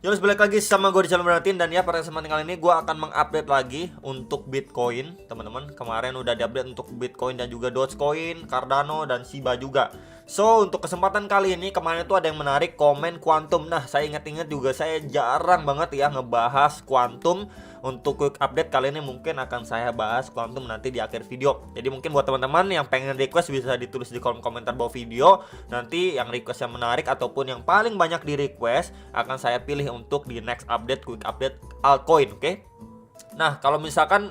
Terus balik lagi sama gue di channel Bernatin. Dan ya pada kesempatan kali ini gue akan mengupdate lagi untuk Bitcoin teman-teman. Kemarin udah diupdate untuk Bitcoin dan juga Dogecoin, Cardano dan Shiba juga. So untuk kesempatan kali ini, kemarin tuh ada yang menarik komen Quantum. Nah saya ingat-ingat juga saya jarang banget ya ngebahas Quantum. Untuk quick update kali ini mungkin akan saya bahas Quantum nanti di akhir video. Jadi mungkin buat teman-teman yang pengen request bisa ditulis di kolom komentar bawah video. Nanti yang request yang menarik ataupun yang paling banyak di request akan saya pilih untuk di next update quick update altcoin, oke? Nah, kalau misalkan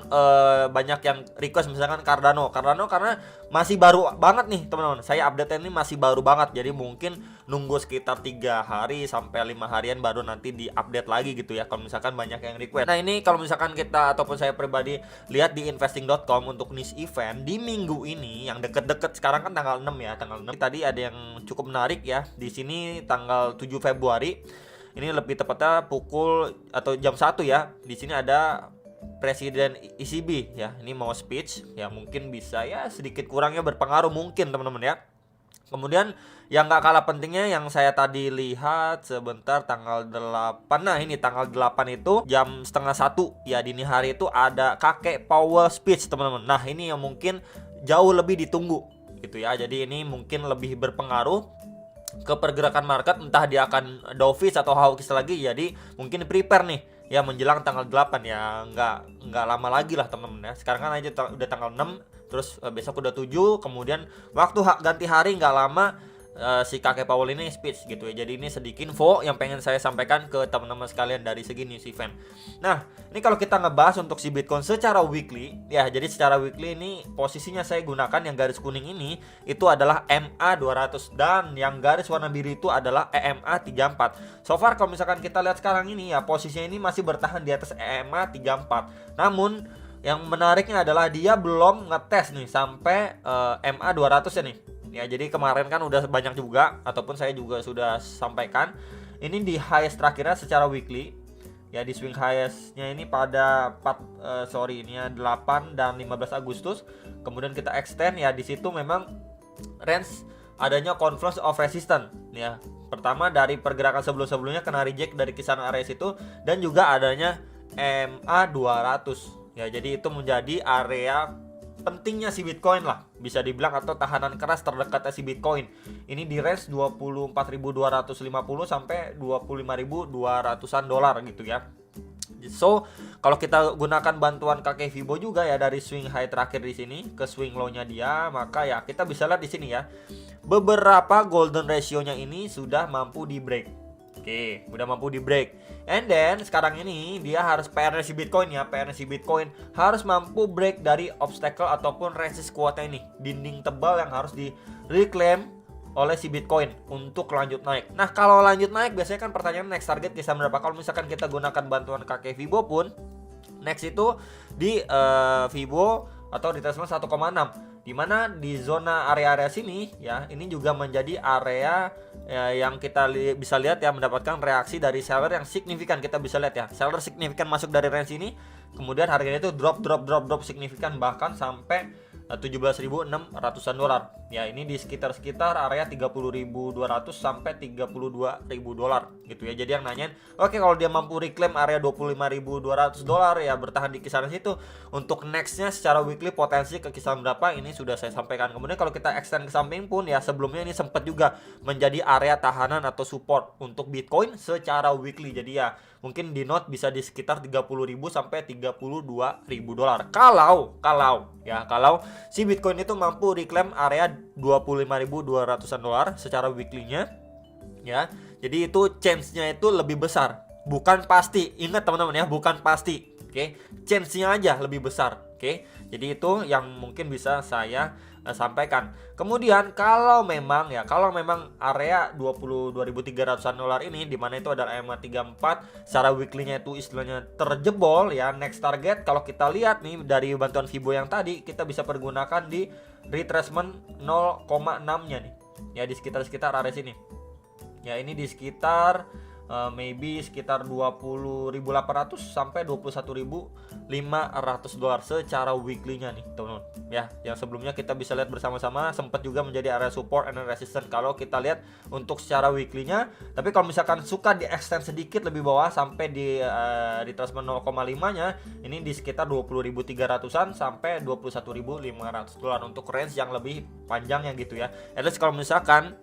banyak yang request misalkan Cardano karena masih baru banget nih teman-teman. Saya update ini masih baru banget. Jadi mungkin nunggu sekitar 3 hari sampai 5 harian baru nanti di-update lagi gitu ya. Kalau misalkan banyak yang request. Nah, ini kalau misalkan kita ataupun saya pribadi lihat di investing.com untuk niche event di minggu ini yang deket-deket sekarang kan tanggal 6 ya, tanggal 6. Tadi ada yang cukup menarik ya. Di sini tanggal 7 Februari. Ini lebih tepatnya pukul atau jam 1 ya. Di sini ada Presiden ECB ya, ini mau speech ya, mungkin bisa ya sedikit kurangnya berpengaruh mungkin teman-teman ya. Kemudian yang gak kalah pentingnya yang saya tadi lihat sebentar tanggal 8. Nah ini tanggal 8 itu jam setengah 1 ya dini hari itu ada kakek Powell speech teman-teman. Nah ini yang mungkin jauh lebih ditunggu gitu ya. Jadi ini mungkin lebih berpengaruh ke pergerakan market, entah dia akan dovish atau hawkish lagi. Jadi mungkin prepare nih ya menjelang tanggal 8 ya, nggak lama lagi lah teman-teman ya. Sekarang kan aja udah tanggal 6, terus besok udah 7, kemudian waktu ganti hari nggak lama si kakek Powell ini speech gitu ya. Jadi ini sedikit info yang pengen saya sampaikan ke teman-teman sekalian dari segi news event. Nah, ini kalau kita ngebahas untuk si Bitcoin secara weekly ya, jadi secara weekly ini posisinya saya gunakan yang garis kuning ini itu adalah MA200 dan yang garis warna biru itu adalah EMA34. So far kalau misalkan kita lihat sekarang ini ya, posisinya ini masih bertahan di atas EMA34. Namun yang menariknya adalah dia belum ngetes nih sampai MA200 ya nih. Ya, jadi kemarin kan udah banyak juga ataupun saya juga sudah sampaikan ini di highest terakhirnya secara weekly. Ya di swing highest-nya ini pada 8 dan 15 Agustus. Kemudian kita extend ya, di situ memang range adanya confluence of resistance ya. Pertama dari pergerakan sebelum-sebelumnya kena reject dari kisaran area itu dan juga adanya MA200. Ya, jadi itu menjadi area pentingnya si Bitcoin lah, bisa dibilang, atau tahanan keras terdekatnya si Bitcoin. Ini di range 24.250 sampai 25.200-an dolar gitu ya. So, kalau kita gunakan bantuan kakek Fibo juga ya dari swing high terakhir di sini ke swing low-nya dia, maka ya kita bisa lihat di sini ya. Beberapa golden ratio-nya ini sudah mampu di break. Oke, udah mampu di break. And then sekarang ini dia harus PR si Bitcoin ya, PR si Bitcoin harus mampu break dari obstacle ataupun resist kuatnya ini, dinding tebal yang harus di reclaim oleh si Bitcoin untuk lanjut naik. Nah kalau lanjut naik biasanya kan pertanyaan next target bisa berapa. Kalau misalkan kita gunakan bantuan kakek Fibo pun next itu di Fibo atau retracement 1,6, dimana di zona area-area sini ya, ini juga menjadi area yang kita bisa lihat ya, mendapatkan reaksi dari seller yang signifikan. Kita bisa lihat ya, seller signifikan masuk dari range ini, kemudian harganya itu drop signifikan bahkan sampai 17.600-an dolar. Ya, ini di sekitar area 30.200 sampai 32.000 dolar gitu ya. Jadi yang nanyain, oke kalau dia mampu reclaim area 25.200 dolar ya, bertahan di kisaran situ. Untuk nextnya secara weekly potensi ke kisaran berapa ini sudah saya sampaikan. Kemudian kalau kita extend ke samping pun ya, sebelumnya ini sempat juga menjadi area tahanan atau support untuk Bitcoin secara weekly. Jadi ya mungkin di note bisa di sekitar 30.000 sampai 32.000 dolar. Kalau si Bitcoin itu mampu reclaim area 25.200-an dolar secara weekly-nya ya. Jadi itu chance-nya itu lebih besar, bukan pasti. Ingat teman-teman ya, bukan pasti. Oke, chance-nya aja lebih besar. Oke. Jadi itu yang mungkin bisa saya sampaikan. Kemudian kalau memang area 22.300-an dolar ini, dimana itu adalah EMA34 secara weekly-nya itu istilahnya terjebol ya, next target kalau kita lihat nih dari bantuan Fibo yang tadi, kita bisa pergunakan di retracement 0,6-nya nih ya, di sekitar area sini ya. Ini di sekitar maybe sekitar 20.800 sampai 21.500 dolar secara weekly-nya nih teman-teman ya. Yang sebelumnya kita bisa lihat bersama-sama sempat juga menjadi area support and resistance kalau kita lihat untuk secara weekly-nya. Tapi kalau misalkan suka di extend sedikit lebih bawah sampai di retracement 0,5-nya, ini di sekitar 20.300-an sampai 21.500 dolar untuk range yang lebih panjangnya gitu ya. At least kalau misalkan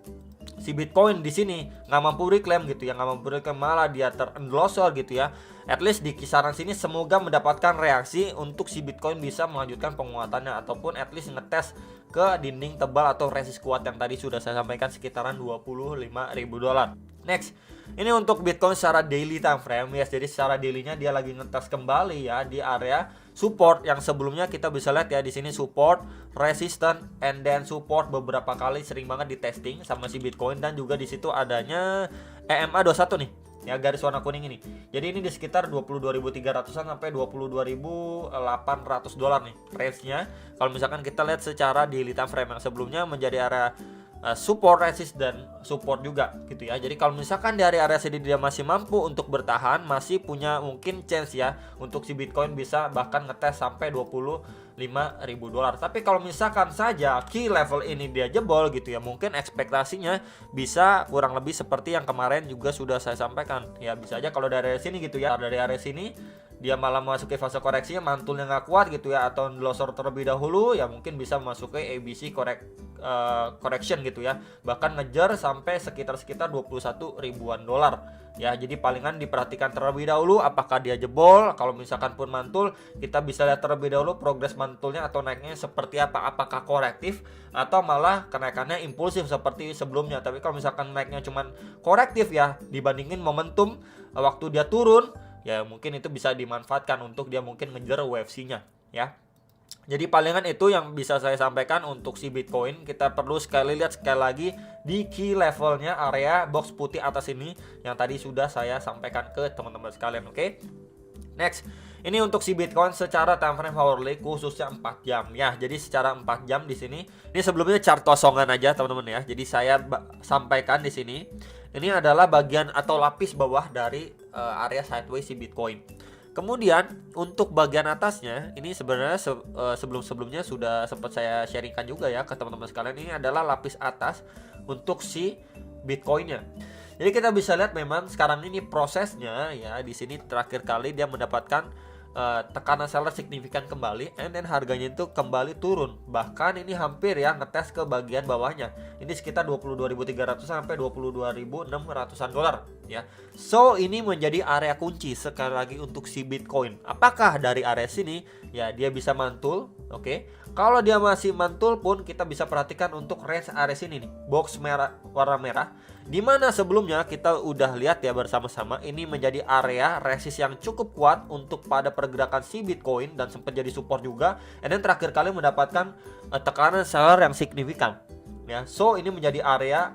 si Bitcoin di sini nggak mampu reclaim gitu ya, nggak mampu reclaim malah dia terendlosor gitu ya, at least di kisaran sini semoga mendapatkan reaksi untuk si Bitcoin bisa melanjutkan penguatannya ataupun at least ngetes ke dinding tebal atau resist kuat yang tadi sudah saya sampaikan sekitaran 25.000 dolar. Next, ini untuk Bitcoin secara daily time frame ya. Jadi secara daily-nya dia lagi ngetes kembali ya di area support yang sebelumnya kita bisa lihat ya di sini support, resistance, and then support beberapa kali sering banget di testing sama si Bitcoin, dan juga di situ adanya EMA 21 nih. Ya, garis warna kuning ini. Jadi ini di sekitar 22.300-an sampai 22.800 dolar nih range-nya. Kalau misalkan kita lihat secara daily time frame yang sebelumnya menjadi area support, resist, dan support juga gitu ya. Jadi kalau misalkan dari area sini dia masih mampu untuk bertahan, masih punya mungkin chance ya untuk si Bitcoin bisa bahkan ngetes sampai 25.000 dolar. Tapi kalau misalkan saja key level ini dia jebol gitu ya, mungkin ekspektasinya bisa kurang lebih seperti yang kemarin juga sudah saya sampaikan. Ya bisa aja kalau dari area sini gitu ya, dari area sini dia malah masuk ke fase koreksinya, mantulnya nggak kuat gitu ya, atau losor terlebih dahulu ya, mungkin bisa masuk ke ABC correction gitu ya, bahkan ngejar sampai sekitar 21 ribuan dolar ya. Jadi palingan diperhatikan terlebih dahulu apakah dia jebol. Kalau misalkan pun mantul, kita bisa lihat terlebih dahulu progres mantulnya atau naiknya seperti apa, apakah korektif atau malah kenaikannya impulsif seperti sebelumnya. Tapi kalau misalkan naiknya cuman korektif ya, dibandingin momentum waktu dia turun, ya mungkin itu bisa dimanfaatkan untuk dia mungkin ngejar UFC-nya ya. Jadi palingan itu yang bisa saya sampaikan untuk si Bitcoin. Kita perlu lihat sekali lagi di key levelnya, area box putih atas ini yang tadi sudah saya sampaikan ke teman-teman sekalian. Oke. Next, ini untuk si Bitcoin secara time frame hourly khususnya 4 jam ya. Jadi secara 4 jam di sini, ini sebelumnya chart kosongan aja teman-teman ya. Jadi saya sampaikan di sini, ini adalah bagian atau lapis bawah dari area sideways si Bitcoin. Kemudian untuk bagian atasnya ini sebenarnya sebelum-sebelumnya sudah sempat saya sharingkan juga ya ke teman-teman sekalian. Ini adalah lapis atas untuk si Bitcoinnya. Jadi kita bisa lihat memang sekarang ini prosesnya ya, di sini terakhir kali dia mendapatkan tekanan seller signifikan kembali, and then harganya itu kembali turun. Bahkan ini hampir ya ngetes ke bagian bawahnya. Ini sekitar 22.300 sampai 22.600-an dolar ya. So ini menjadi area kunci sekali lagi untuk si Bitcoin. Apakah dari area sini ya dia bisa mantul? Oke. Kalau dia masih mantul pun kita bisa perhatikan untuk range area sini nih, box merah warna merah, di mana sebelumnya kita udah lihat ya bersama-sama ini menjadi area resist yang cukup kuat untuk pada pergerakan si Bitcoin dan sempat jadi support juga. And then terakhir kali mendapatkan tekanan seller yang signifikan ya. So ini menjadi area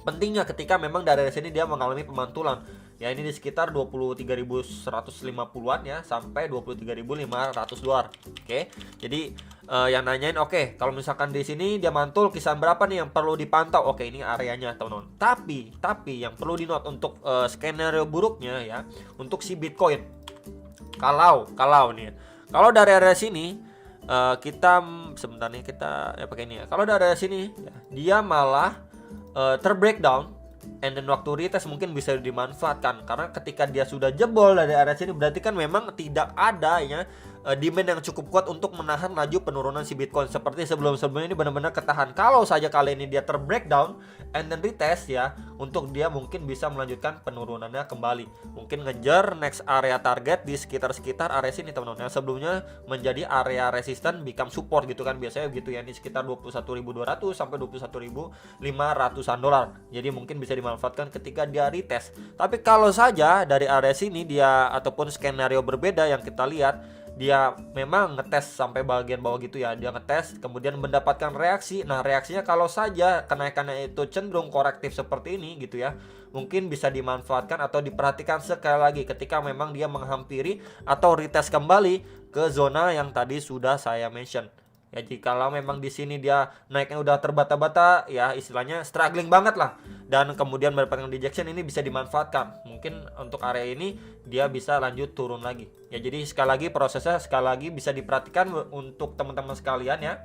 pentingnya ketika memang dari sini dia mengalami pemantulan. Ya ini di sekitar 23.150-an ya sampai 23.500 dolar. Oke. Jadi yang nanyain oke, kalau misalkan di sini dia mantul kisaran berapa nih yang perlu dipantau? Oke, ini areanya teman-teman. Tapi yang perlu di-note untuk skenario buruknya ya untuk si Bitcoin. Kalau nih, kalau dari area sini kita sebentar nih kita ya pakai ini ya. Kalau dari area sini ya, dia malah terbreakdown, and then waktu retest mungkin bisa dimanfaatkan, karena ketika dia sudah jebol dari area sini berarti kan memang tidak ada ya demand yang cukup kuat untuk menahan laju penurunan si Bitcoin. Seperti sebelum-sebelumnya ini benar-benar ketahan. Kalau saja kali ini dia terbreakdown and then retest ya, untuk dia mungkin bisa melanjutkan penurunannya kembali, mungkin ngejar next area target di sekitar area sini teman-teman. Yang sebelumnya menjadi area resistance become support gitu kan, biasanya gitu ya, di sekitar 21.200 sampai 21.500-an dolar. Jadi mungkin bisa dimanfaatkan ketika dia retest. Tapi kalau saja dari area sini dia ataupun skenario berbeda yang kita lihat, dia memang ngetes sampai bagian bawah gitu ya, dia ngetes kemudian mendapatkan reaksi. Nah reaksinya kalau saja kenaikannya itu cenderung korektif seperti ini gitu ya, mungkin bisa dimanfaatkan atau diperhatikan sekali lagi ketika memang dia menghampiri atau retest kembali ke zona yang tadi sudah saya mention Ya jikalau memang di sini dia naiknya udah terbata-bata, ya istilahnya struggling banget lah, dan kemudian mendapatkan rejection, ini bisa dimanfaatkan. Mungkin untuk area ini dia bisa lanjut turun lagi. Ya jadi sekali lagi prosesnya sekali lagi bisa diperhatikan untuk teman-teman sekalian ya.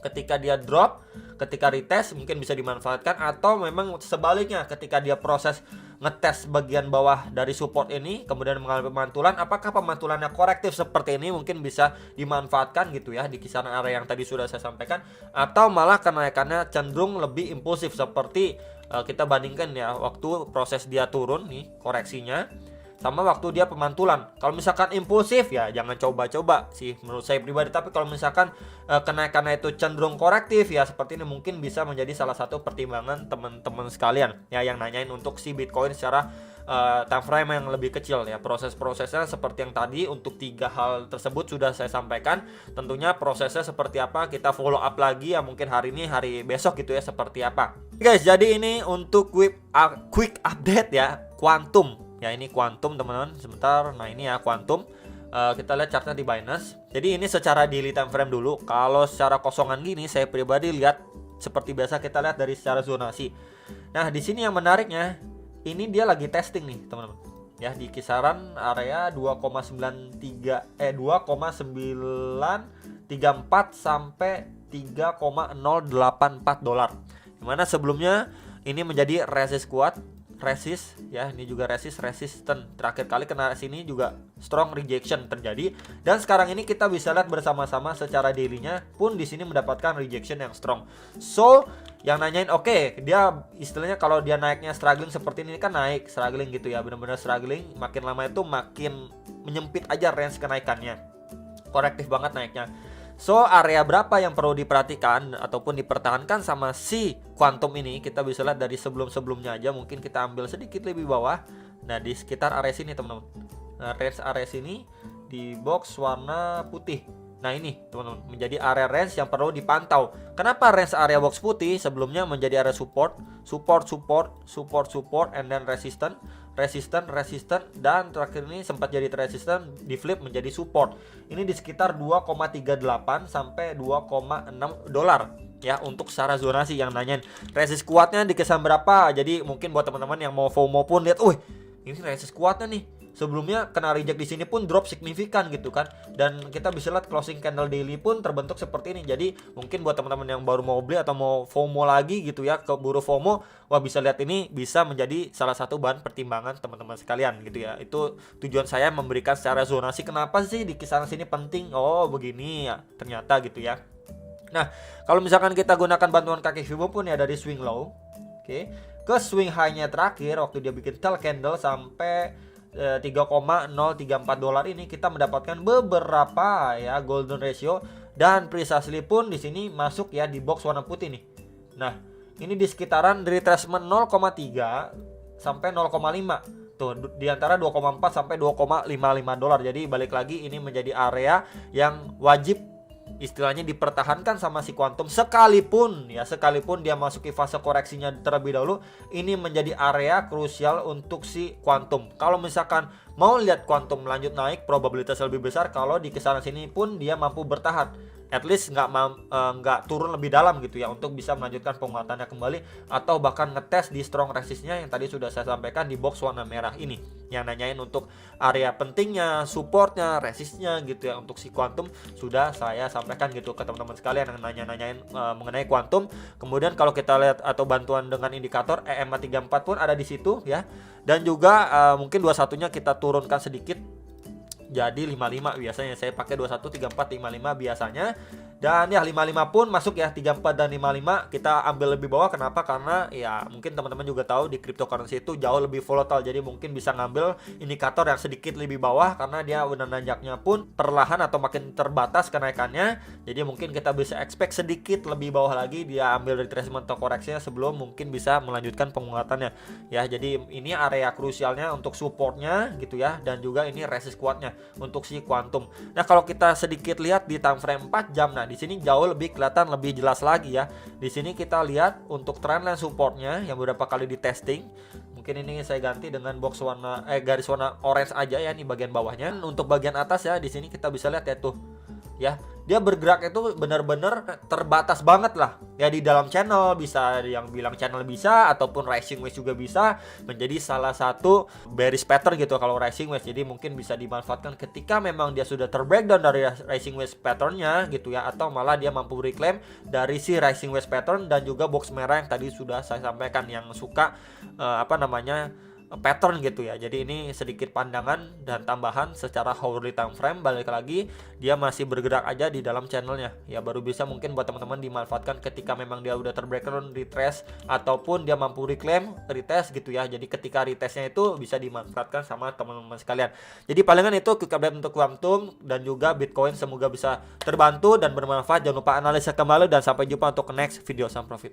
Ketika dia drop, ketika retest mungkin bisa dimanfaatkan, atau memang sebaliknya ketika dia proses ngetes bagian bawah dari support ini kemudian mengalami pemantulan, apakah pemantulannya korektif seperti ini, mungkin bisa dimanfaatkan gitu ya di kisaran area yang tadi sudah saya sampaikan, atau malah kenaikannya cenderung lebih impulsif seperti kita bandingkan ya waktu proses dia turun nih koreksinya sama waktu dia pemantulan. Kalau misalkan impulsif ya jangan coba-coba sih menurut saya pribadi. Tapi kalau misalkan kenaikannya itu cenderung korektif ya seperti ini, mungkin bisa menjadi salah satu pertimbangan teman-teman sekalian ya yang nanyain untuk si Bitcoin secara time frame yang lebih kecil ya. Proses-prosesnya seperti yang tadi untuk 3 hal tersebut sudah saya sampaikan. Tentunya prosesnya seperti apa kita follow up lagi ya, mungkin hari ini hari besok gitu ya seperti apa. Guys, jadi ini untuk quick update ya Quantum. Ya ini Quantum teman-teman, sebentar. Nah ini ya Quantum, kita lihat chartnya di Binance. Jadi ini secara daily time frame dulu. Kalau secara kosongan gini saya pribadi lihat seperti biasa kita lihat dari secara zonasi. Nah di sini yang menariknya ini dia lagi testing nih teman-teman. Ya di kisaran area 2,94 sampai 3,084 dolar. Dimana sebelumnya ini menjadi resist ya, ini juga resisten. Terakhir kali kena sini juga strong rejection terjadi, dan sekarang ini kita bisa lihat bersama-sama secara daily-nya pun di sini mendapatkan rejection yang strong. So yang nanyain oke, dia istilahnya kalau dia naiknya struggling seperti ini kan naik struggling gitu ya, benar-benar struggling, makin lama itu makin menyempit aja range kenaikannya, korektif banget naiknya. So area berapa yang perlu diperhatikan ataupun dipertahankan sama si Quantum ini, kita bisa lihat dari sebelum-sebelumnya aja. Mungkin kita ambil sedikit lebih bawah. Nah di sekitar area sini teman-teman, nah range area sini di box warna putih. Nah ini teman-teman menjadi area range yang perlu dipantau. Kenapa range area box putih? Sebelumnya menjadi area support, and then resistance, dan terakhir ini sempat jadi resistance, di flip menjadi support. Ini di sekitar 2,38 sampai 2,6 dolar ya untuk secara zonasi. Yang nanyain resist kuatnya di kisaran berapa. Jadi mungkin buat teman-teman yang mau FOMO pun lihat, ini resist kuatnya nih. Sebelumnya kena reject di sini pun drop signifikan gitu kan. Dan kita bisa lihat closing candle daily pun terbentuk seperti ini. Jadi mungkin buat teman-teman yang baru mau beli atau mau FOMO lagi gitu ya, keburu FOMO, wah bisa lihat ini bisa menjadi salah satu bahan pertimbangan teman-teman sekalian gitu ya. Itu tujuan saya memberikan secara zonasi. Kenapa sih di kisaran sini penting? Oh begini ya ternyata gitu ya. Nah kalau misalkan kita gunakan bantuan kaki Fibo pun ya dari swing low, ke swing high-nya terakhir waktu dia bikin tail candle sampai 3,034 dolar ini, kita mendapatkan beberapa ya golden ratio, dan precisely pun di sini masuk ya di box warna putih nih. Nah, ini di sekitaran retracement 0,3 sampai 0,5. Tuh di antara 2,4 sampai 2,55 dolar. Jadi balik lagi ini menjadi area yang wajib istilahnya dipertahankan sama si Quantum, sekalipun dia masuki fase koreksinya terlebih dahulu. Ini menjadi area krusial untuk si Quantum. Kalau misalkan mau lihat Quantum lanjut naik, probabilitas lebih besar kalau di kisaran sini pun dia mampu bertahan, at least nggak turun lebih dalam gitu ya, untuk bisa melanjutkan penguatannya kembali, atau bahkan ngetes di strong resistnya yang tadi sudah saya sampaikan di box warna merah ini. Yang nanyain untuk area pentingnya, supportnya, resistnya gitu ya untuk si Quantum sudah saya sampaikan gitu ke teman-teman sekalian yang nanyain mengenai Quantum. Kemudian kalau kita lihat atau bantuan dengan indikator EMA34 pun ada di situ ya, dan juga mungkin 21-nya kita turunkan sedikit jadi 55. Biasanya saya pakai 21, 34, 55 biasanya. Dan ya 55 pun masuk ya, 34 dan 55 kita ambil lebih bawah. Kenapa? Karena ya mungkin teman-teman juga tahu di cryptocurrency itu jauh lebih volatile. Jadi mungkin bisa ngambil indikator yang sedikit lebih bawah karena dia udah nanjaknya pun perlahan atau makin terbatas kenaikannya. Jadi mungkin kita bisa expect sedikit lebih bawah lagi dia ambil retracement atau koreksinya sebelum mungkin bisa melanjutkan penguatannya. Ya jadi ini area krusialnya untuk supportnya gitu ya, dan juga ini resist kuatnya untuk si Quantum. Nah kalau kita sedikit lihat di time frame 4 jam, nah di sini jauh lebih kelihatan lebih jelas lagi ya. Di sini kita lihat untuk trendline supportnya yang beberapa kali di testing. Mungkin ini saya ganti dengan box warna garis warna orange aja ya, nih bagian bawahnya. Untuk bagian atas ya di sini kita bisa lihat ya tuh. Ya, dia bergerak itu benar-benar terbatas banget lah ya di dalam channel. Bisa yang bilang channel bisa, ataupun rising wedge juga bisa menjadi salah satu bearish pattern gitu kalau rising wedge. Jadi mungkin bisa dimanfaatkan ketika memang dia sudah terbreakdown dari rising wedge patternnya gitu ya, atau malah dia mampu reclaim dari si rising wedge pattern dan juga box merah yang tadi sudah saya sampaikan, yang suka pattern gitu ya. Jadi ini sedikit pandangan dan tambahan secara hourly time frame. Balik lagi, dia masih bergerak aja di dalam channelnya ya, baru bisa mungkin buat teman-teman dimanfaatkan ketika memang dia udah terbreakdown, retrace, ataupun dia mampu reclaim, retest gitu ya. Jadi ketika retestnya itu bisa dimanfaatkan sama teman-teman sekalian. Jadi palingan itu quick update untuk Quantum dan juga Bitcoin, semoga bisa terbantu dan bermanfaat. Jangan lupa analisa kembali dan sampai jumpa untuk next video. Sam Profit.